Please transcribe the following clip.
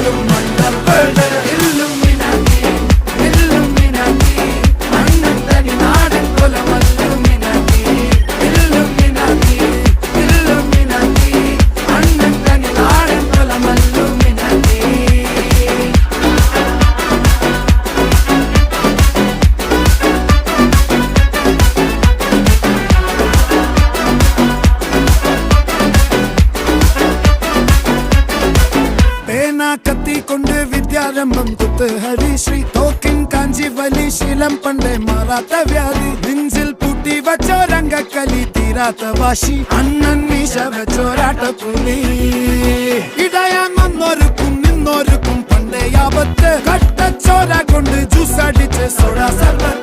പോലും മണ്ടപ്പേട് Illuminati Illuminati അണ്ണൻ തനി നാടൻ കൊലമല്ലുമിനാറ്റി ഇല്ലുമിനാറ്റി ഇല്ലുമിനാറ്റി അണ്ണൻ തനി നാടൻ കൊലമല്ലുമിനാറ്റി. കത്തി കൊണ്ട് വിദ്യാരംഭം കുത്ത് ഹരിശ്രീ തോക്കിൻ കാഞ്ചി വലി ശീലം പണ്ടേ മാറാത്ത വ്യാധി നെഞ്ചിൽ പൂട്ടി വച്ചോരംഗക്കലി തീരാത്ത വാശി അണ്ണൻ മീശ വെച്ചോരാട്ട പുലി ഇടയാൻ വന്നോർക്കും നിന്നോർക്കും പണ്ടേ ആപത്ത് കട്ടച്ചോര കൊണ്ട് ജ്യൂസ് അടിച്ച് സോഡ സർബത്ത്